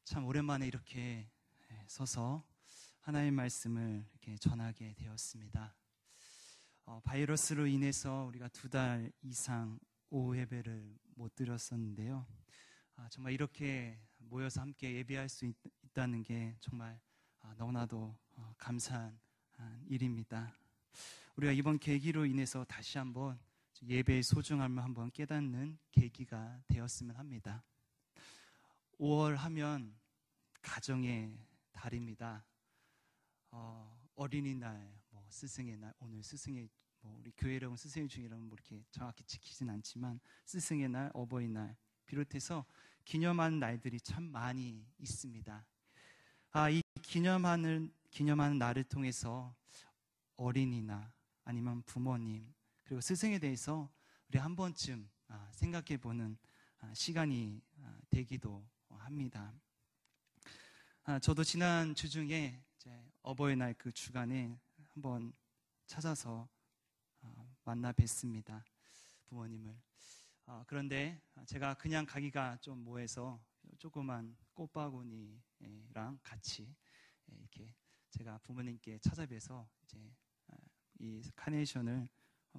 참 오랜만에 이렇게 서서 하나님의 말씀을 이렇게 전하게 되었습니다. 바이러스로 인해서 우리가 2달 이상 오후 예배를 못 드렸었는데요. 정말 이렇게 모여서 함께 예배할 수 있다는 게 정말 너무나도 감사한 일입니다. 우리가 이번 계기로 인해서 다시 한번 예배의 소중함을 한번 깨닫는 계기가 되었으면 합니다. 5월 하면 가정의 달입니다. 어린이날, 스승의 날, 오늘 스승의 우리 교회라고 스승의 주일은 이렇게 정확히 지키진 않지만 스승의 날, 어버이날 비롯해서 기념하는 날들이 참 많이 있습니다. 이 기념하는 날을 통해서 어린이나 아니면 부모님 그리고 스승에 대해서 우리 한 번쯤 생각해보는 시간이 되기도 합니다. 저도 지난 주 중에 어버이날 그 주간에 한번 찾아서 만나 뵀습니다. 부모님을. 그런데 제가 그냥 가기가 좀 뭐해서 조그만 꽃바구니랑 같이 이렇게 제가 부모님께 찾아뵈서 이 카네이션을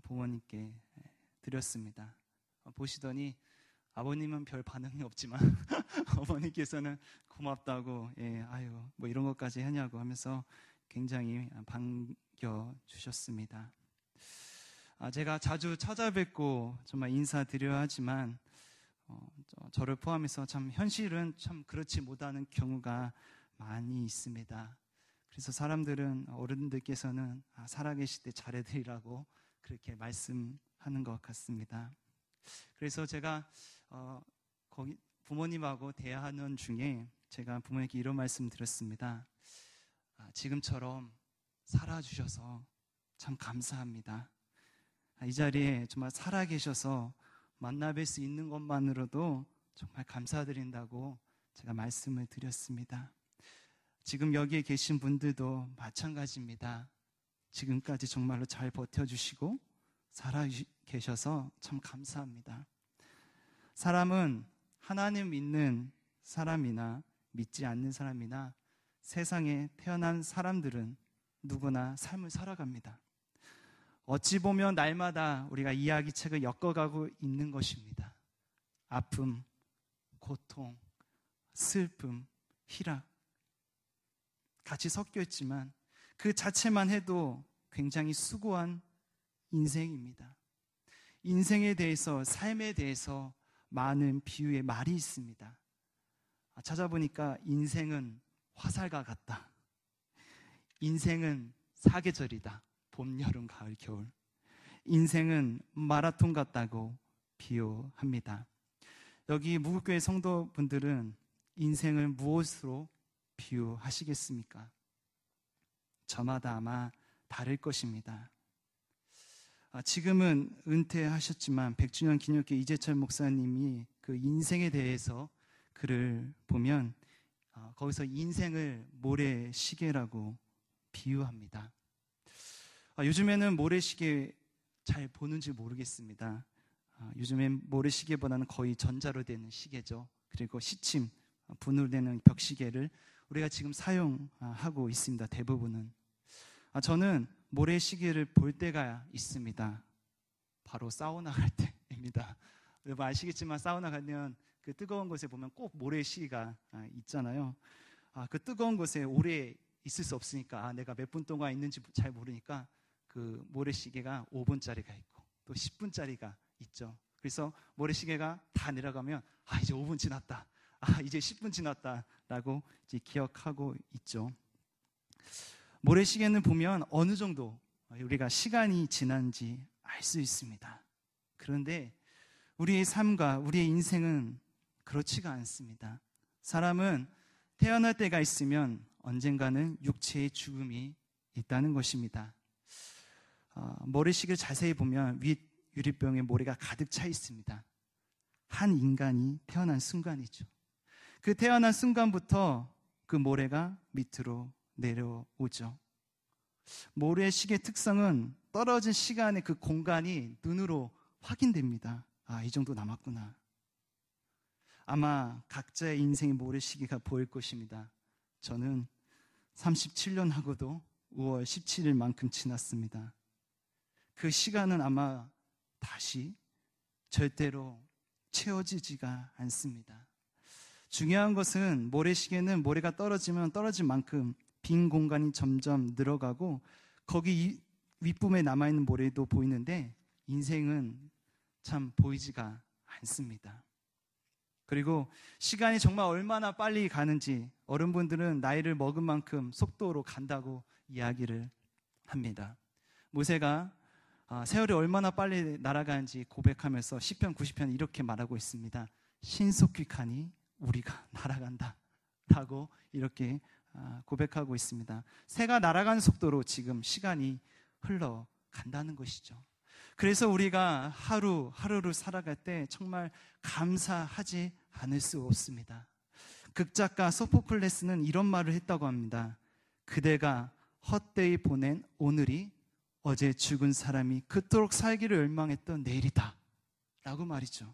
부모님께 드렸습니다. 보시더니 아버님은 별 반응이 없지만 어머니께서는 고맙다고 아유 뭐 이런 것까지 하냐고 하면서 굉장히 반겨주셨습니다. 제가 자주 찾아뵙고 정말 인사드려야 하지만 저를 포함해서 참 현실은 참 그렇지 못하는 경우가 많이 있습니다. 그래서 사람들은 어른들께서는 살아계실 때 잘해드리라고 그렇게 말씀하는 것 같습니다. 그래서 제가 거기 부모님하고 대화하는 중에 제가 부모님께 이런 말씀 드렸습니다. 지금처럼 살아주셔서 참 감사합니다. 이 자리에 정말 살아계셔서 만나뵐 수 있는 것만으로도 정말 감사드린다고 제가 말씀을 드렸습니다. 지금 여기에 계신 분들도 마찬가지입니다. 지금까지 정말로 잘 버텨주시고 살아계셔서 참 감사합니다. 사람은 하나님 믿는 사람이나 믿지 않는 사람이나 세상에 태어난 사람들은 누구나 삶을 살아갑니다. 어찌 보면 날마다 우리가 이야기책을 엮어가고 있는 것입니다. 아픔, 고통, 슬픔, 희락 같이 섞여 있지만 그 자체만 해도 굉장히 수고한 인생입니다. 인생에 대해서, 삶에 대해서 많은 비유의 말이 있습니다. 찾아보니까 인생은 화살과 같다. 인생은 사계절이다. 봄, 여름, 가을, 겨울. 인생은 마라톤 같다고 비유합니다. 여기 무국교회 성도분들은 인생을 무엇으로 비유하시겠습니까? 저마다 아마 다를 것입니다. 지금은 은퇴하셨지만 백주년 기념교 이재철 목사님이 그 인생에 대해서 글을 보면 거기서 인생을 모래시계라고 비유합니다. 요즘에는 모래시계 잘 보는지 모르겠습니다. 요즘엔 모래시계보다는 거의 전자로 되는 시계죠. 그리고 시침, 분으로 되는 벽시계를 우리가 지금 사용하고 있습니다. 대부분은. 저는 모래시계를 볼 때가 있습니다. 바로 사우나 갈 때입니다. 여러분 아시겠지만 사우나 가면 그 뜨거운 곳에 보면 꼭 모래시계가 있잖아요. 그 뜨거운 곳에 오래 있을 수 없으니까 내가 몇 분 동안 있는지 잘 모르니까 그 모래시계가 5분짜리가 있고 또 10분짜리가 있죠. 그래서 모래시계가 다 내려가면 이제 5분 지났다. 이제 10분 지났다라고 이제 기억하고 있죠. 모래시계는 보면 어느 정도 우리가 시간이 지난지 알 수 있습니다. 그런데 우리의 삶과 우리의 인생은 그렇지가 않습니다. 사람은 태어날 때가 있으면 언젠가는 육체의 죽음이 있다는 것입니다. 모래시계를 자세히 보면 윗 유리병에 모래가 가득 차 있습니다. 한 인간이 태어난 순간이죠. 그 태어난 순간부터 그 모래가 밑으로 내려오죠. 모래시계 특성은 떨어진 시간의 그 공간이 눈으로 확인됩니다. 이 정도 남았구나. 아마 각자의 인생의 모래시계가 보일 것입니다. 저는 37년 하고도 5월 17일만큼 지났습니다. 그 시간은 아마 다시 절대로 채워지지가 않습니다. 중요한 것은 모래시계는 모래가 떨어지면 떨어진 만큼 빈 공간이 점점 늘어가고 거기 윗부분에 남아있는 모래도 보이는데 인생은 참 보이지가 않습니다. 그리고 시간이 정말 얼마나 빨리 가는지 어른분들은 나이를 먹은 만큼 속도로 간다고 이야기를 합니다. 모세가 세월이 얼마나 빨리 날아가는지 고백하면서 시편 90편 이렇게 말하고 있습니다. 신속귀하니 우리가 날아간다 라고 이렇게 고백하고 있습니다. 새가 날아가는 속도로 지금 시간이 흘러간다는 것이죠. 그래서 우리가 하루하루를 살아갈 때 정말 감사하지 않을 수 없습니다. 극작가 소포클레스는 이런 말을 했다고 합니다. 그대가 헛되이 보낸 오늘이 어제 죽은 사람이 그토록 살기를 열망했던 내일이다 라고 말이죠.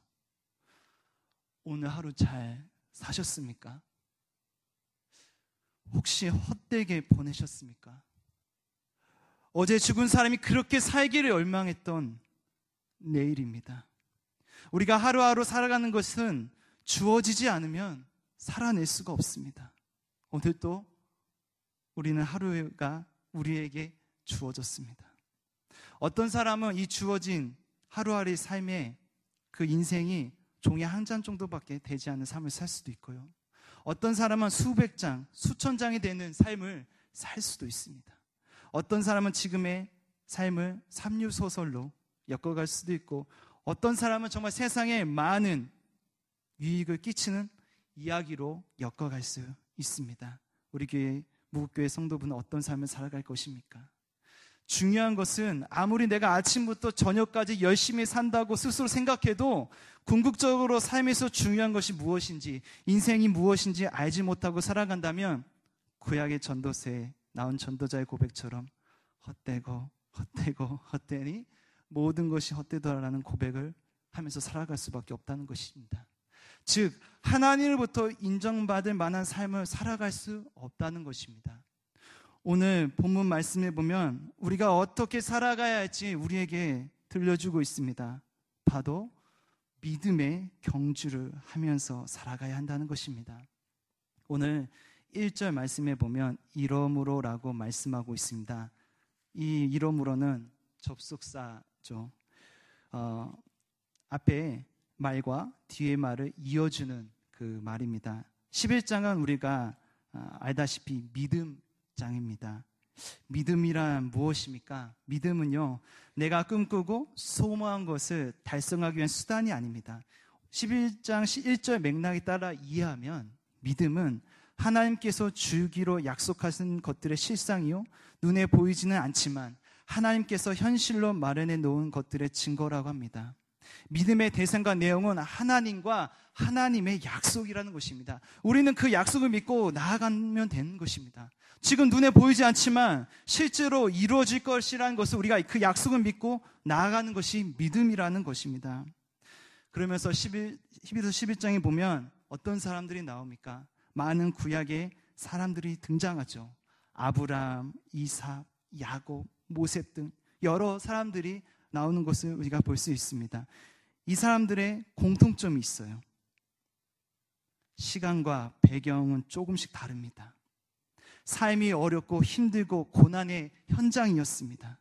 오늘 하루 잘 사셨습니까? 혹시 헛되게 보내셨습니까? 어제 죽은 사람이 그렇게 살기를 열망했던 내일입니다. 우리가 하루하루 살아가는 것은 주어지지 않으면 살아낼 수가 없습니다. 오늘도 우리는 하루가 우리에게 주어졌습니다. 어떤 사람은 이 주어진 하루하루의 삶에 그 인생이 종이 한 장 정도밖에 되지 않는 삶을 살 수도 있고요. 어떤 사람은 수백 장, 수천 장이 되는 삶을 살 수도 있습니다. 어떤 사람은 지금의 삶을 삼류소설로 엮어갈 수도 있고 어떤 사람은 정말 세상에 많은 유익을 끼치는 이야기로 엮어갈 수 있습니다. 우리 교회 무국교회 성도분은 어떤 삶을 살아갈 것입니까? 중요한 것은 아무리 내가 아침부터 저녁까지 열심히 산다고 스스로 생각해도 궁극적으로 삶에서 중요한 것이 무엇인지 인생이 무엇인지 알지 못하고 살아간다면 구약의 전도서에 나온 전도자의 고백처럼 헛되니 모든 것이 헛되더라라는 고백을 하면서 살아갈 수밖에 없다는 것입니다. 즉 하나님으로부터 인정받을 만한 삶을 살아갈 수 없다는 것입니다. 오늘 본문 말씀에 보면 우리가 어떻게 살아가야 할지 우리에게 들려주고 있습니다. 바로 믿음의 경주를 하면서 살아가야 한다는 것입니다. 오늘 1절 말씀에 보면 이러므로라고 말씀하고 있습니다. 이 이러므로는 접속사죠. 앞에 말과 뒤에 말을 이어주는 그 말입니다. 11장은 우리가 알다시피 믿음장입니다. 믿음이란 무엇입니까? 믿음은요, 내가 꿈꾸고 소망한 것을 달성하기 위한 수단이 아닙니다. 11장 1절 맥락에 따라 이해하면 믿음은 하나님께서 주기로 약속하신 것들의 실상이요 눈에 보이지는 않지만 하나님께서 현실로 마련해 놓은 것들의 증거라고 합니다. 믿음의 대상과 내용은 하나님과 하나님의 약속이라는 것입니다. 우리는 그 약속을 믿고 나아가면 되는 것입니다. 지금 눈에 보이지 않지만 실제로 이루어질 것이라는 것을 우리가 그 약속을 믿고 나아가는 것이 믿음이라는 것입니다. 그러면서 12서 11장에 보면 어떤 사람들이 나옵니까? 많은 구약의 사람들이 등장하죠. 아브라함, 이삭, 야곱, 모세 등 여러 사람들이 나오는 것을 우리가 볼 수 있습니다. 이 사람들의 공통점이 있어요. 시간과 배경은 조금씩 다릅니다. 삶이 어렵고 힘들고 고난의 현장이었습니다.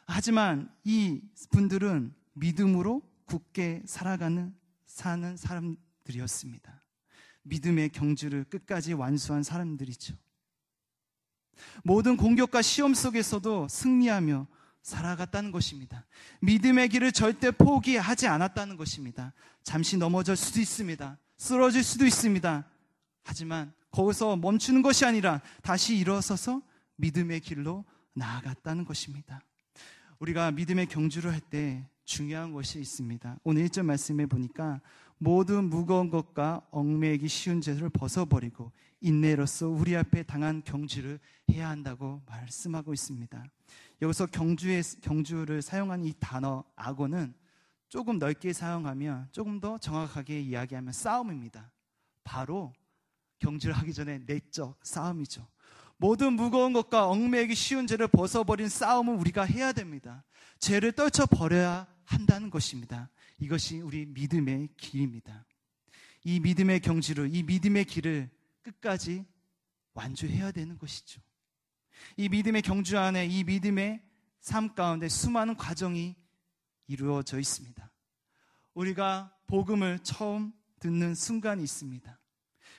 하지만 이 분들은 믿음으로 굳게 사는 사람들이었습니다. 믿음의 경주를 끝까지 완수한 사람들이죠. 모든 공격과 시험 속에서도 승리하며 살아갔다는 것입니다. 믿음의 길을 절대 포기하지 않았다는 것입니다. 잠시 넘어질 수도 있습니다. 쓰러질 수도 있습니다. 하지만 거기서 멈추는 것이 아니라 다시 일어서서 믿음의 길로 나아갔다는 것입니다. 우리가 믿음의 경주를 할 때 중요한 것이 있습니다. 오늘 1절 말씀에 보니까 모든 무거운 것과 얽매이기 쉬운 죄를 벗어버리고 인내로서 우리 앞에 당한 경주를 해야 한다고 말씀하고 있습니다. 여기서 경주를 사용한 이 단어 악어는 조금 넓게 사용하면 조금 더 정확하게 이야기하면 싸움입니다. 바로 경주를 하기 전에 내적 싸움이죠. 모든 무거운 것과 얽매이기 쉬운 죄를 벗어버린 싸움을 우리가 해야 됩니다. 죄를 떨쳐버려야 한다는 것입니다. 이것이 우리 믿음의 길입니다. 이 믿음의 경주를, 이 믿음의 길을 끝까지 완주해야 되는 것이죠. 이 믿음의 경주 안에, 이 믿음의 삶 가운데 수많은 과정이 이루어져 있습니다. 우리가 복음을 처음 듣는 순간이 있습니다.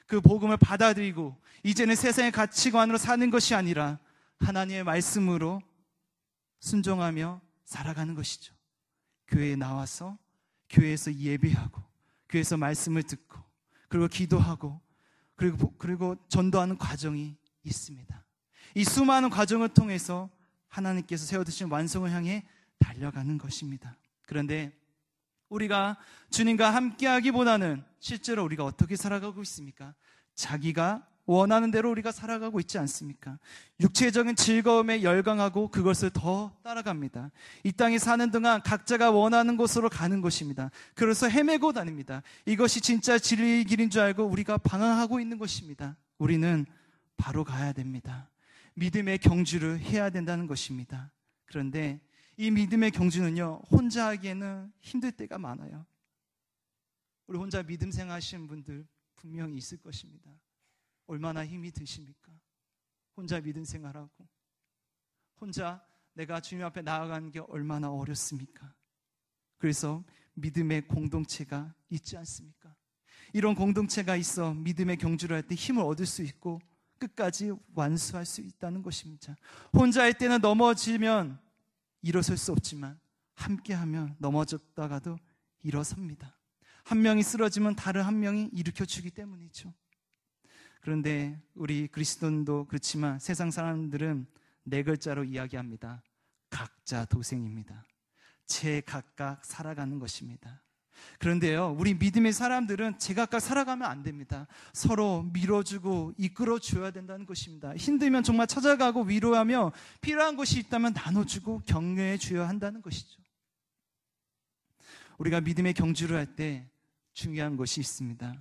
그 복음을 받아들이고 이제는 세상의 가치관으로 사는 것이 아니라 하나님의 말씀으로 순종하며 살아가는 것이죠. 교회에 나와서 교회에서 예배하고 교회에서 말씀을 듣고 그리고 기도하고 그리고 전도하는 과정이 있습니다. 이 수많은 과정을 통해서 하나님께서 세워두신 완성을 향해 달려가는 것입니다. 그런데 우리가 주님과 함께하기보다는 실제로 우리가 어떻게 살아가고 있습니까? 자기가 원하는 대로 우리가 살아가고 있지 않습니까? 육체적인 즐거움에 열광하고 그것을 더 따라갑니다. 이 땅에 사는 동안 각자가 원하는 곳으로 가는 것입니다. 그래서 헤매고 다닙니다. 이것이 진짜 진리의 길인 줄 알고 우리가 방황하고 있는 것입니다. 우리는 바로 가야 됩니다. 믿음의 경주를 해야 된다는 것입니다. 그런데 이 믿음의 경주는요, 혼자 하기에는 힘들 때가 많아요. 우리 혼자 믿음 생활하시는 분들 분명히 있을 것입니다. 얼마나 힘이 드십니까? 혼자 믿음 생활하고 혼자 내가 주님 앞에 나아가는 게 얼마나 어렵습니까? 그래서 믿음의 공동체가 있지 않습니까? 이런 공동체가 있어 믿음의 경주를 할 때 힘을 얻을 수 있고 끝까지 완수할 수 있다는 것입니다. 혼자 할 때는 넘어지면 일어설 수 없지만 함께하면 넘어졌다가도 일어섭니다. 한 명이 쓰러지면 다른 한 명이 일으켜주기 때문이죠. 그런데 우리 그리스도인도 그렇지만 세상 사람들은 네 글자로 이야기합니다. 각자 도생입니다. 제각각 살아가는 것입니다. 그런데요, 우리 믿음의 사람들은 제각각 살아가면 안 됩니다. 서로 밀어주고 이끌어줘야 된다는 것입니다. 힘들면 정말 찾아가고 위로하며 필요한 것이 있다면 나눠주고 격려해 줘야 한다는 것이죠. 우리가 믿음의 경주를 할 때 중요한 것이 있습니다.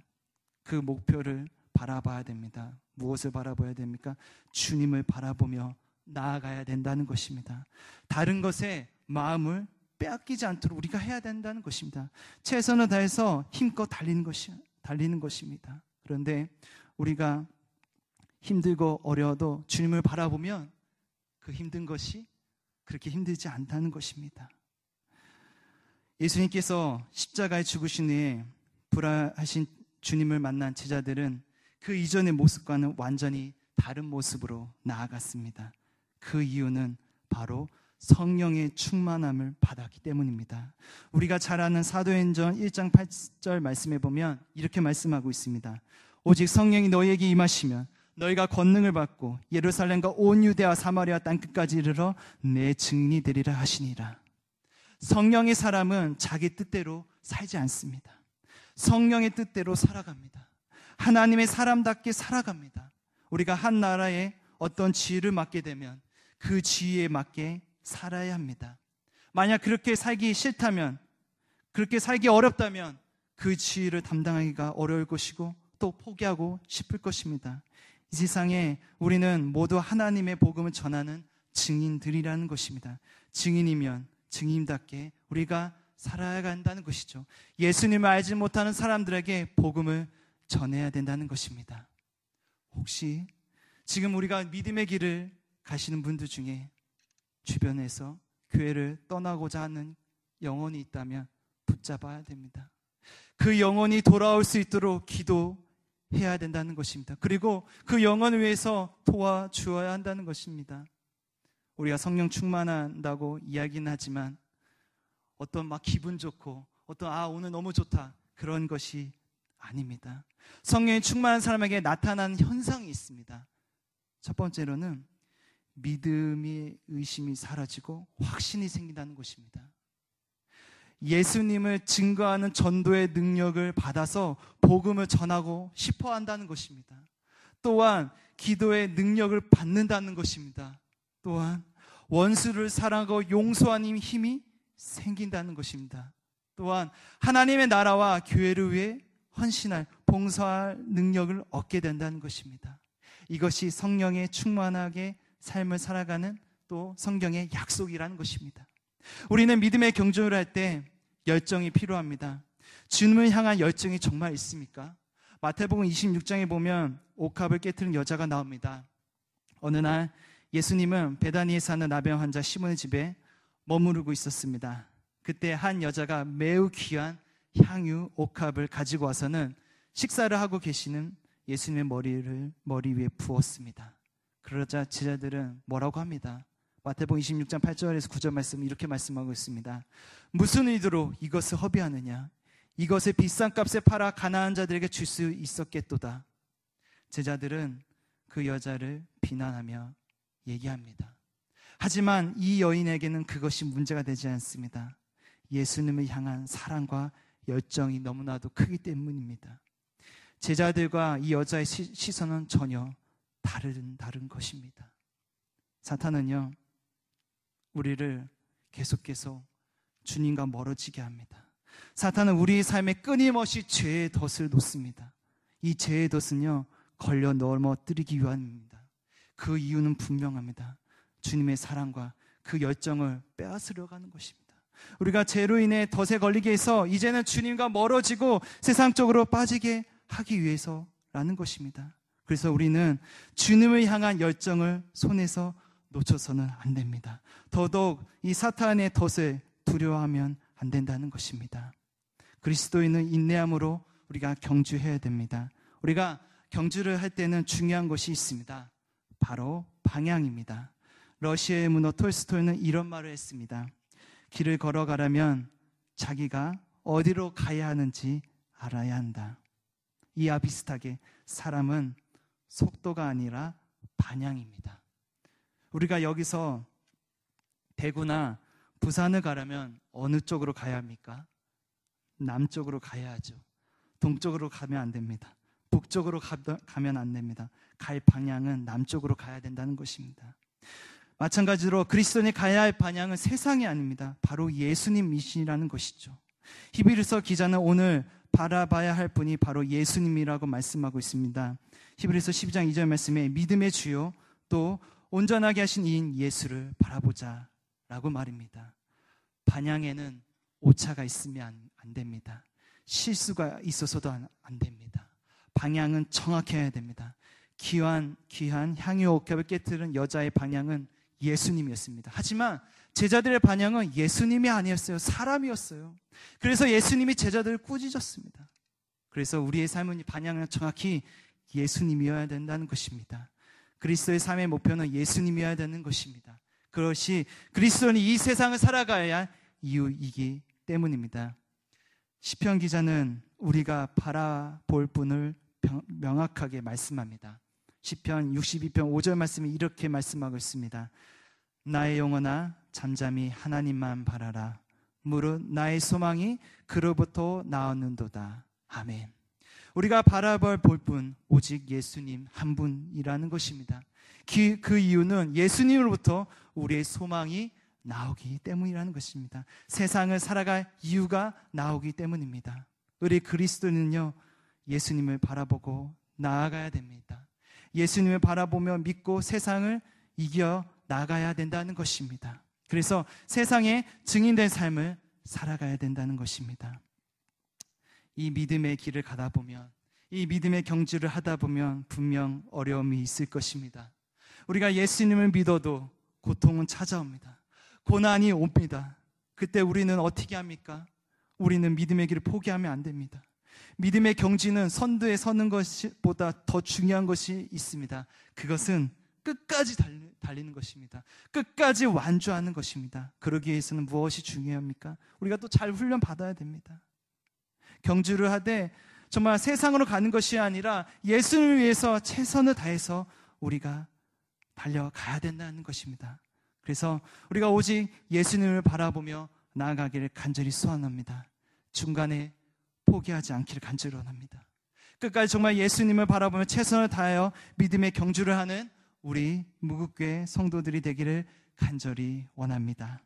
그 목표를 바라봐야 됩니다. 무엇을 바라봐야 됩니까? 주님을 바라보며 나아가야 된다는 것입니다. 다른 것에 마음을 빼앗기지 않도록 우리가 해야 된다는 것입니다. 최선을 다해서 힘껏 달리는 것입니다. 그런데 우리가 힘들고 어려워도 주님을 바라보면 그 힘든 것이 그렇게 힘들지 않다는 것입니다. 예수님께서 십자가에 죽으신 후에 부활하신 주님을 만난 제자들은 그 이전의 모습과는 완전히 다른 모습으로 나아갔습니다. 그 이유는 바로 성령의 충만함을 받았기 때문입니다. 우리가 잘 아는 사도행전 1장 8절 말씀에 보면 이렇게 말씀하고 있습니다. 오직 성령이 너희에게 임하시면 너희가 권능을 받고 예루살렘과 온 유대와 사마리아 땅끝까지 이르러 내 증인이 되리라 하시니라. 성령의 사람은 자기 뜻대로 살지 않습니다. 성령의 뜻대로 살아갑니다. 하나님의 사람답게 살아갑니다. 우리가 한 나라에 어떤 지위를 맡게 되면 그 지위에 맞게 살아야 합니다. 만약 그렇게 살기 싫다면, 그렇게 살기 어렵다면 그 지위를 담당하기가 어려울 것이고 또 포기하고 싶을 것입니다. 이 세상에 우리는 모두 하나님의 복음을 전하는 증인들이라는 것입니다. 증인이면 증인답게 우리가 살아야 한다는 것이죠. 예수님을 알지 못하는 사람들에게 복음을 전해야 된다는 것입니다. 혹시 지금 우리가 믿음의 길을 가시는 분들 중에 주변에서 교회를 떠나고자 하는 영혼이 있다면 붙잡아야 됩니다. 그 영혼이 돌아올 수 있도록 기도해야 된다는 것입니다. 그리고 그 영혼을 위해서 도와주어야 한다는 것입니다. 우리가 성령 충만한다고 이야기는 하지만 어떤 막 기분 좋고 어떤 오늘 너무 좋다 그런 것이 아닙니다. 성령이 충만한 사람에게 나타나는 현상이 있습니다. 첫 번째로는 믿음의 의심이 사라지고 확신이 생긴다는 것입니다. 예수님을 증거하는 전도의 능력을 받아서 복음을 전하고 싶어 한다는 것입니다. 또한 기도의 능력을 받는다는 것입니다. 또한 원수를 사랑하고 용서하는 힘이 생긴다는 것입니다. 또한 하나님의 나라와 교회를 위해 헌신할, 봉사할 능력을 얻게 된다는 것입니다. 이것이 성령의 충만하게 삶을 살아가는 또 성경의 약속이라는 것입니다. 우리는 믿음의 경주를 할 때 열정이 필요합니다. 주님을 향한 열정이 정말 있습니까? 마태복음 26장에 보면 옥합을 깨트린 여자가 나옵니다. 어느 날 예수님은 베다니에 사는 나병 환자 시몬의 집에 머무르고 있었습니다. 그때 한 여자가 매우 귀한 향유 옥합을 가지고 와서는 식사를 하고 계시는 예수님의 머리 위에 부었습니다. 그러자 제자들은 뭐라고 합니다. 마태복음 26장 8절에서 9절 말씀 이렇게 말씀하고 있습니다. 무슨 의도로 이것을 허비하느냐? 이것을 비싼 값에 팔아 가난한 자들에게 줄 수 있었겠도다. 제자들은 그 여자를 비난하며 얘기합니다. 하지만 이 여인에게는 그것이 문제가 되지 않습니다. 예수님을 향한 사랑과 열정이 너무나도 크기 때문입니다. 제자들과 이 여자의 시선은 전혀 다른 것입니다. 사탄은요, 우리를 계속 주님과 멀어지게 합니다. 사탄은 우리의 삶에 끊임없이 죄의 덫을 놓습니다. 이 죄의 덫은요, 걸려 넘어뜨리기 위함입니다. 그 이유는 분명합니다. 주님의 사랑과 그 열정을 빼앗으려고 하는 것입니다. 우리가 죄로 인해 덫에 걸리게 해서 이제는 주님과 멀어지고 세상 쪽으로 빠지게 하기 위해서라는 것입니다. 그래서 우리는 주님을 향한 열정을 손에서 놓쳐서는 안 됩니다. 더더욱 이 사탄의 덫을 두려워하면 안 된다는 것입니다. 그리스도인은 인내함으로 우리가 경주해야 됩니다. 우리가 경주를 할 때는 중요한 것이 있습니다. 바로 방향입니다. 러시아의 문호 톨스토이는 이런 말을 했습니다. 길을 걸어가려면 자기가 어디로 가야 하는지 알아야 한다. 이와 비슷하게 사람은 속도가 아니라 방향입니다. 우리가 여기서 대구나 부산을 가려면 어느 쪽으로 가야 합니까? 남쪽으로 가야 하죠. 동쪽으로 가면 안 됩니다. 북쪽으로 가면 안 됩니다. 갈 방향은 남쪽으로 가야 된다는 것입니다. 마찬가지로 그리스도인이 가야 할 방향은 세상이 아닙니다. 바로 예수님이시라는 것이죠. 히브리서 기자는 오늘 바라봐야 할 분이 바로 예수님이라고 말씀하고 있습니다. 히브리서 12장 2절 말씀에 믿음의 주요 또 온전하게 하신 이인 예수를 바라보자 라고 말입니다. 방향에는 오차가 있으면 안 됩니다. 실수가 있어서도 안 됩니다. 방향은 정확해야 됩니다. 귀한 향유 옥합을 깨뜨린 여자의 방향은 예수님이었습니다. 하지만 제자들의 방향은 예수님이 아니었어요. 사람이었어요. 그래서 예수님이 제자들을 꾸짖었습니다. 그래서 우리의 삶은 방향은 정확히 예수님이어야 된다는 것입니다. 그리스도의 삶의 목표는 예수님이어야 되는 것입니다. 그것이 그리스도인이 이 세상을 살아가야 할 이유이기 때문입니다. 시편 기자는 우리가 바라볼 분을 명확하게 말씀합니다. 시편 62편 5절 말씀이 이렇게 말씀하고 있습니다. 나의 영혼아 잠잠히 하나님만 바라라. 무릇 나의 소망이 그로부터 나오는도다. 아멘. 우리가 바라볼 분 오직 예수님 한 분이라는 것입니다. 그 이유는 예수님으로부터 우리의 소망이 나오기 때문이라는 것입니다. 세상을 살아갈 이유가 나오기 때문입니다. 우리 그리스도는요, 예수님을 바라보고 나아가야 됩니다. 예수님을 바라보며 믿고 세상을 이겨 나가야 된다는 것입니다. 그래서 세상에 증인된 삶을 살아가야 된다는 것입니다. 이 믿음의 길을 가다 보면, 이 믿음의 경주를 하다 보면 분명 어려움이 있을 것입니다. 우리가 예수님을 믿어도 고통은 찾아옵니다. 고난이 옵니다. 그때 우리는 어떻게 합니까? 우리는 믿음의 길을 포기하면 안 됩니다. 믿음의 경주는 선두에 서는 것보다 더 중요한 것이 있습니다. 그것은 끝까지 달리는 것입니다. 끝까지 완주하는 것입니다. 그러기 위해서는 무엇이 중요합니까? 우리가 또 잘 훈련 받아야 됩니다. 경주를 하되 정말 세상으로 가는 것이 아니라 예수를 위해서 최선을 다해서 우리가 달려가야 된다는 것입니다. 그래서 우리가 오직 예수님을 바라보며 나아가기를 간절히 소원합니다. 중간에 포기하지 않기를 간절히 원합니다. 끝까지 정말 예수님을 바라보며 최선을 다하여 믿음의 경주를 하는 우리 무국교회 성도들이 되기를 간절히 원합니다.